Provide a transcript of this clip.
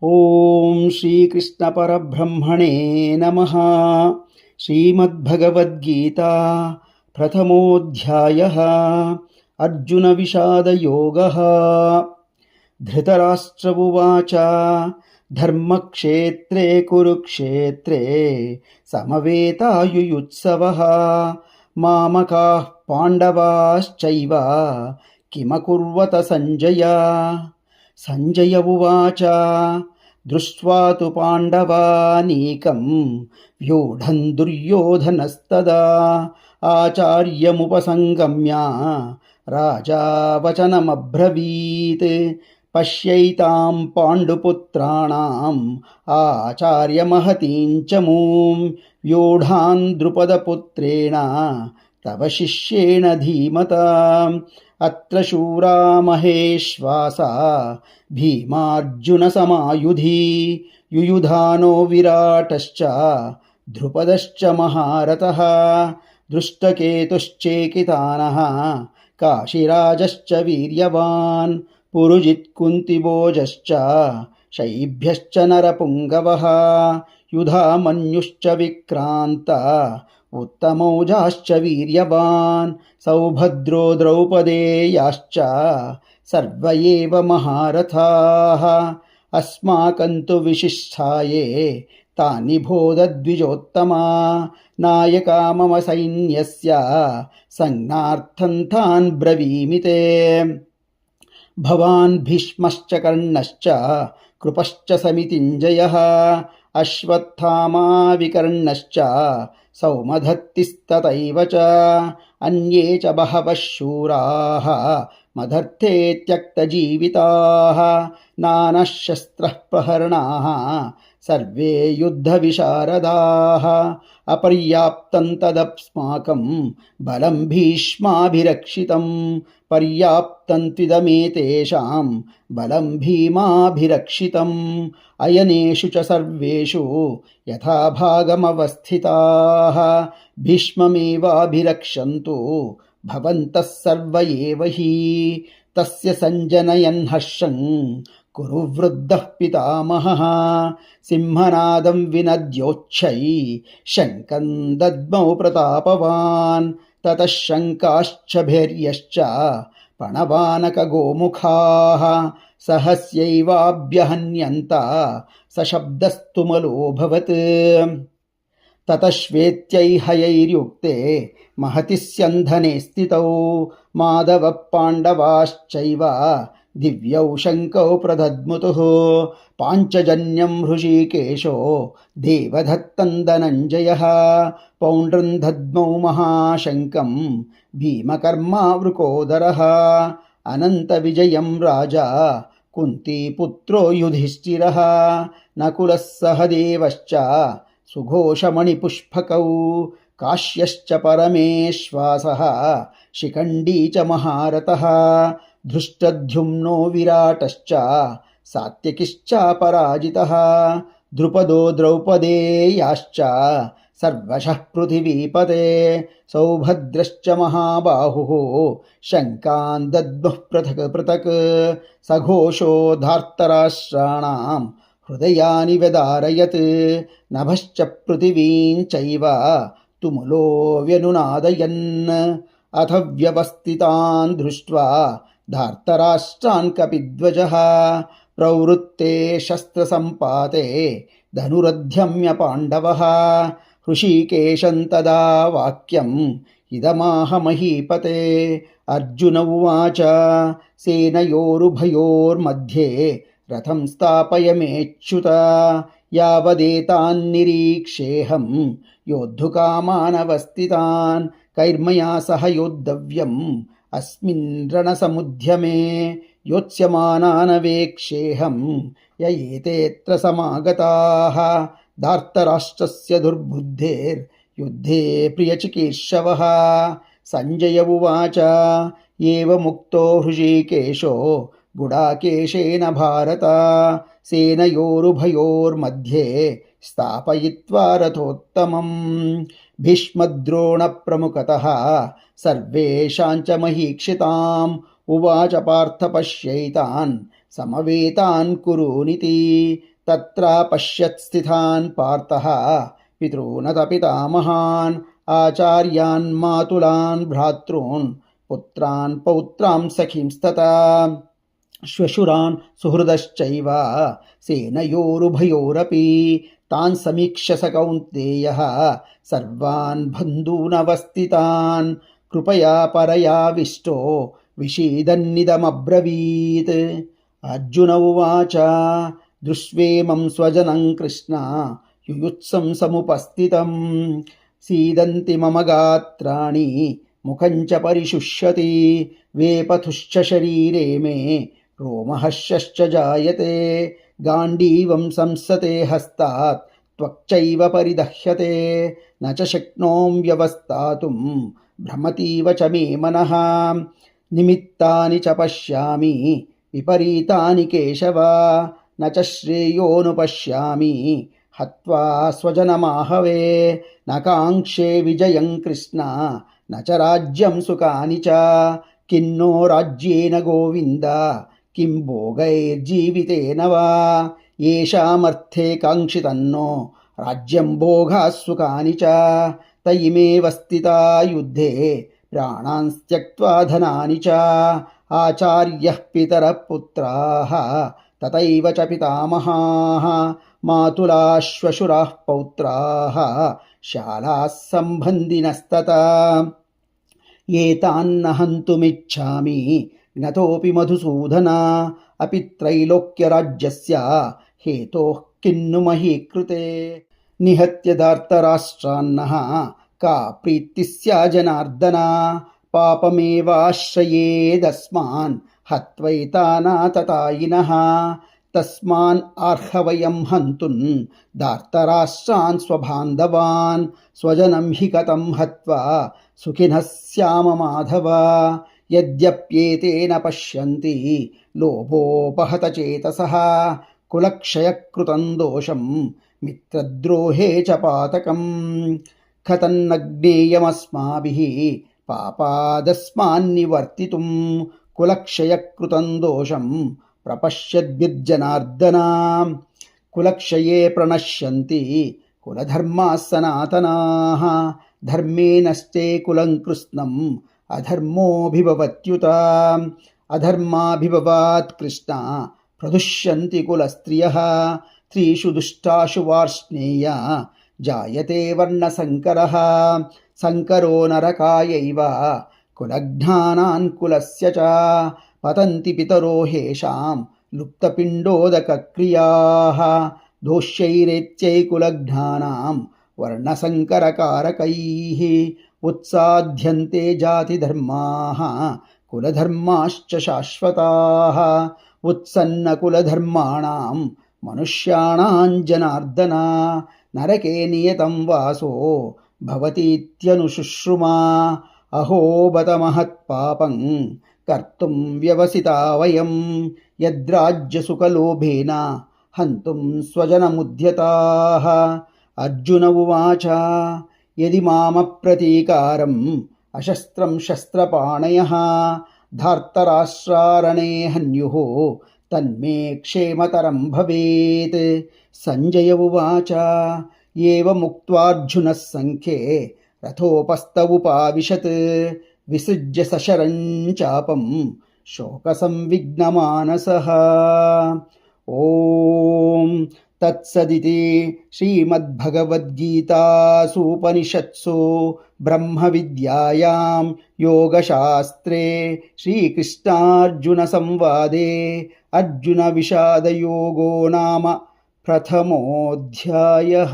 ಓಂ ಶ್ರೀಕೃಷ್ಣ ಪರಬ್ರಹ್ಮಣೇ ನಮಃ. ಶ್ರೀಮದ್ಭಗವದ್ಗೀತಾ ಪ್ರಥಮೋಧ್ಯಾಯಃ. ಅರ್ಜುನ ವಿಷಾದಯೋಗಃ. ಧೃತರಾಷ್ಟ್ರ ಉವಾಚ ಧರ್ಮಕ್ಷೇತ್ರೇ ಕುರುಕ್ಷೇತ್ರೇ ಸಮವೇತಾಯುಯುತ್ಸವಃ ಮಾಮಕಾಃ ಪಾಂಡವಾಶ್ಚೈವ ಕಿಮಕುರ್ವತ ಸಂಜಯ. ಸಂಜಯ ಉವಾಚ ದೃಷ್ಟ್ವಾ ತು ಪಾಂಡವಾನೀಕಂ ವ್ಯೂಢಂ ದುರ್ಯೋಧನಸ್ತದಾ ಆಚಾರ್ಯಮುಪಸಂಗಮ್ಯ ರಾಜಾ ವಚನಮಬ್ರವೀತ್. ಪಶ್ಯೈತಾಂ ಪಾಂಡುಪುತ್ರಾಣಾಂ ಆಚಾರ್ಯಮಹತೀಂ ಚ ಮೂಂ ವ್ಯೂಢಾನ್ ದ್ರುಪದಪುತ್ರೇಣ ತವ ಶಿಷ್ಯೇಣ ಧೀಮತಾ. ಅತ್ರ ಶೂರಾ ಮಹೇಶ್ವಾಸಾ ಭೀಮಾರ್ಜುನ ಸಮಾಯುಧಿ ಯುಯುಧಾನೋ ವಿರಾಟಶ್ಚ ಧ್ರುಪದಶ್ಚ ಮಹಾರಥಃ. ದೃಷ್ಟಕೇತುಶ್ಚೇಕಿತಾನಃ ಕಾಶಿರಾಜಶ್ಚ ವೀರ್ಯವಾನ್ ಪುರುಜಿತ್ ಕುಂತಿಭೋಜಶ್ಚ ಶೈಭ್ಯಶ್ಚ ನರಪುಂಗವಃ. ಯುಧಾಮನ್ಯುಶ್ಚ ವಿಕ್ರಾಂತ ಉತ್ತಮೌಜಾಶ್ಚ ವೀರ್ಯವಾನ್ ಸೌಭದ್ರೋ ದ್ರೌಪದೇಯಾಶ್ಚ ಸರ್ವ ಏವ ಮಹಾರಥಾಃ. ಅಸ್ಮಾಕಂತು ವಿಶಿಷ್ಟಾಯೇ ತಾನಿ ಬೋಧದ್ವಿಜೋತ್ತಮಾ ನಾಯಕಾ ಮಮ ಸೈನ್ಯಸ್ಯ ಸಂಜ್ಞಾರ್ಥಂ ತಾನ್ ಬ್ರವೀಮಿ ತೇ. ಭವಾನ್ ಭೀಷ್ಮಶ್ಚ ಕರ್ಣಶ್ಚ ಕೃಪಶ್ಚ ಸಮಿತಿಂಜಯಃ ಅಶ್ವತ್ಥಾಮಾ ವಿಕರ್ಣಶ್ಚ ಸೌಮಧತ್ತಿಸ್ತತೈವ ಚ ಅನ್ಯೇ ಚ ಬಹವಃ ಶೂರಾಃ ಮದರ್ಥೇ ತ್ಯಕ್ತಜೀವಿತಾಃ. ನಾನಃ ಶಸ್ತ್ರಃ ಪ್ರಹರ್ಣಾಃ ಸರ್ವೇ ಯುದ್ಧವಿಶಾರದಾಃ. ಅಪರ್ಯಾಪ್ತಂ ತದಸ್ಮಾಕಂ ಬಲಂ ಭೀಷ್ಮಾಭಿರಕ್ಷಿತಂ ಪರ್ಯಾಪ್ತಂ ತ್ವಿದಮೇತೇಷಾಂ ಬಲಂ ಭೀಮಾಭಿರಕ್ಷಿತಂ. ಅಯನೇಷು ಚ ಸರ್ವೇಷು ಯಥಾ ಭಾಗಮವಸ್ಥಿತಾಃ ಭೀಷ್ಮಮೇವಾಭಿರಕ್ಷन्तು ಭವಂತಃ ಸರ್ವ ಏವ ಹಿ. ತಸ್ಯ ಸಂಜನಯನ್ ಹರ್ಷಂ ಕುರು ವೃದ್ಧಃ ಪಿತಾಮಹಃ. ಸಿಂಹನಾದಂ ವಿನದ್ಯೋಚ್ಛೈ ಶಂಕಂ ದದ್ಮೌ ಪ್ರತಾಪವಾನ್. ತತಃ ಶಂಕಾಶ್ಚ ಭೈರ್ಯಶ್ಚ ಪಣವಾನಕ ಗೋಮುಖಾಃ ಸಹಸ್ಯೈವಾಭ್ಯಹನ್ಯಂತ ಸಶಬ್ದಸ್ತುಮಲೋಭವತ್. ತತಶ್ವೇತ್ಯೈಹಯೈರ್ಯುಕ್ತೆ ಮಹತಿ ಸ್ಯಂಧನೆ ಸ್ಥಿತೌ ಮಾಧವಃ ಪಾಂಡವಾಶ್ಚೈವ ದಿವ್ಯೌ ಶಂಕೌ ಪ್ರದದ್ಮುತುಃ. ಪಾಂಚಜನ್ಯಂ ಹೃಷೀಕೇಶೋ ದೇವದತ್ತಂ ಧನಂಜಯಃ ಪೌಂಡ್ರಂ ದದ್ಮೌ ಮಹಾಶಂಕಂ ಭೀಮಕರ್ಮಾವೃಕೋದರಃ. ಅನಂತ ವಿಜಯಂ ರಾಜಾ ಕುಂತೀಪುತ್ರೋ ಯುಧಿಷ್ಠಿರಃ ನಕುಲಃ ಸಹದೇವಶ್ಚ ಸುಘೋಷಮಣಿಪುಷ್ಪಕೌ ಕಾಶ್ಯಶ್ಚ ಪರಮೇಶ್ವಾಸಃ ಶಿಖಂಡೀ ಚ ಮಹಾರಥಃ. ಧೃಷ್ಟದ್ಯುಮ್ನೋ ವಿರಾಟಶ್ಚ ಸಾತ್ಯಕಿಶ್ಚಾಪರಾಜಿತಃ. ದ್ರುಪದೋ ದ್ರೌಪದೇಯಾಶ್ಚ ಸರ್ವಶಃ ಪೃಥಿವೀಪತೆ. ಸೌಭದ್ರಶ್ಚ ಮಹಾಬಾಹುಃ ಶಂಕಾನ್ ದದ್ಮುಃ ಪೃಥಕ್ ಪೃಥಕ್. ಸಘೋಷೋ ಧಾರ್ತರಾಷ್ಟ್ರಾಣಾಂ ಹೃದಯಾನಿ ವ್ಯದಾರಯತ್. ನಭಶ್ಚ ಪೃಥಿವೀಂ ಚೈವ ತುಮುಲೋ ವ್ಯನುನಾದಯನ್. ಅಥ ವ್ಯವಸ್ಥಿತಾನ್ ದೃಷ್ಟ್ವಾ ಧಾರ್ತರಾಷ್ಟ್ರಾನ್ ಕಪಿಧ್ವಜಃ ಪ್ರವೃತ್ತೆ ಶಸ್ತ್ರಸಂಪಾತೆ ಧನುರಧ್ಯಮ್ಯ ಪಾಂಡವಃ. ಹೃಷೀಕೇಶಂ ತದಾ ವಾಕ್ಯಂ ಇದಮಾಹ ಮಹೀಪತೆ. ಅರ್ಜುನ ಉವಾಚ ಸೇನಯೋರುಭಯೋರ್मध्ये ರಥಂ ಸ್ಥಾಪಯಮೇಚ್ಯುತ. ಯಾವದೇತಾನ್ನಿರೀಕ್ಷೇಹಂ ಯೋದ್ಧುಕಾಮಾನವಸ್ಥಿತಾನ್. ಕೈರ್ಮಯಾ ಸಹ ಯೋದ್ಧವ್ಯಂ ಅಸ್ಮಿನ್ ರಣಸಮುದ್ಯಮೇ. ಯೋತ್ಸ್ಯಮಾನಾನವೇಕ್ಷೇಹಂ ಯಯೇತೇತ್ರ ಸಮಾಗತಾಃ. ಧಾರ್ತರಾಷ್ಟ್ರಸ್ಯ ದುರ್ಬುದ್ಧೇರ್ ಯುದ್ಧೇ ಪ್ರಿಯಚಿಕೀರ್ಷವಃ. ಸಂಜಯ ಉವಾಚ ಏವಮುಕ್ತೋ ಹೃಷೀಕೇಶೋ ಗುಡಾಕೇಶೇನ ಭಾರತ. ಸೇನಯೋರುಭಯೋರ್मध्ये ಸ್ಥಾಪಯಿತ್ವಾ ರಥೋತ್ತಮಂ. ಭೀಷ್ಮದ್ರೋಣ ಪ್ರಮುಖತಃ ಸರ್ವೇಷಾಂಚ ಮಹೀಕ್ಷಿತಾಂ. ಉವಾಚ ಪಾರ್ಥ ಪಶ್ಯೈತಾನ್ ಸಮವೇತಾನ್ ಕುರೂನಿತಿ. तत्र पश्यत् स्थितान् पार्थः पितॄनथ पितामहान् आचार्यान् मातुलान् भ्रातॄन् पुत्रान् पौत्रां सखींस्तथा श्वशुरान् सुहृदश्चैव सेनयोरुभयोरपि तान् समीक्ष्य स कौन्तेयः सर्वान् बन्धूनवस्थितान् कृपया परयाविष्टो विषीदन्निदमब्रवीत्। अर्जुन उवाच दृष्ट्वेमं स्वजनं कृष्ण युयुत्सं समुपस्थितं सीदन्ति मम गात्राणि मुखं च परिशुष्यति वेपथुश्च शरीरे मे रोमहर्षश्च जायते गाण्डीवं संसते हस्तात् त्वक्चैव परिदह्यते न च शक्नोमि व्यवस्थातुं भ्रमतीव च मे मनः निमित्तानि च पश्यामि विपरीतानि केशव न च श्रेयोनुपश्यामि हत्वा स्वजनमाहवे न काङ्क्षे विजयं कृष्ण न च राज्यं सुखानि च किन्नो राज्येन गोविन्द किं भोगैर्जीवितेन वा येषामर्थे काङ्क्षितन्नो राज्यं भोगाः सुखानि च त इमेव स्थिता युद्धे प्राणान् त्यक्त्वा धनानि च आचार्यः पितरः पुत्राः तथैव च पितामहाः मातुलाः श्वशुराः पौत्राः शालाः सम्बन्धिनस्तथा एतान्न हन्तुमिच्छामि ज्ञतोऽपि मधुसूदन अपि त्रैलोक्यराज्यस्य हेतोः किन्नु मही कृते निहत्य धार्तराष्ट्रान्नः का प्रीतिः स्या जनार्दन पापमेवाश्रयेदस्मान् हत्वैतानाततायिनः तस्मान् अर्हवयं हन्तुं धार्तराष्ट्रान् स्वबान्धवान् स्वजनं हि कथं हत्वा सुखिनः स्याम माधव यद्यप्येतेन पश्यन्ति लोभोपहत चेतसः कुलक्षयकृतं दोषं मित्रद्रोहे च पातकम् कथन्न ज्ञेयमस्माभिः पापादस्मान्निवर्तितुं कुलक्षयकृतं दोषं प्रपश्यद्भिर्जनार्दन कुलक्षये प्रणश्यन्ति कुलधर्माः सनातनाः धर्मे नष्टे कुलं कृत्स्नम् अधर्मोऽभिभवत्युत अधर्माभिभवात् कृष्ण प्रदुष्यन्ति कुलस्त्रियः स्त्रीषु दुष्टाशु वार्ष्णेय जायते वर्णसङ्करः सङ्करो नरकायैव कुलघ्नानान् कुलस्य च पतन्ति पितरो हेषां लुप्तपिण्डोदकक्रियाः दोष्यैरेत्यै कुलघ्नानां वर्णसङ्करकारकैः उत्साध्यन्ते जातिधर्माः कुलधर्माश्च शाश्वताः उत्सन्नकुलधर्माणां मनुष्याणां जनार्दन नरके नियतं वासो भवतीत्यनुशुश्रुमा अहो बत महत्पापं कर्तुं व्यवसिता वयं यद्राज्यसुखलोभेन हन्तुं स्वजनमुद्यताः। अर्जुन उवाच यदि मामप्रतीकारम् अशस्त्रं शस्त्रपाणयः धार्तराष्ट्रारणे हन्युः तन्मे क्षेमतरं भवेत्। सञ्जय उवाच एवमुक्त्वार्जुनः सङ्ख्ये रथोपस्थमुपाविशत् विसृज्य सशरं चापं शोकसंविघ्नमानसः। ॐ तत्सदिति श्रीमद्भगवद्गीतासूपनिषत्सु ब्रह्मविद्यायां योगशास्त्रे श्रीकृष्णार्जुनसंवादे अर्जुनविषादयोगो नाम प्रथमोऽध्यायः।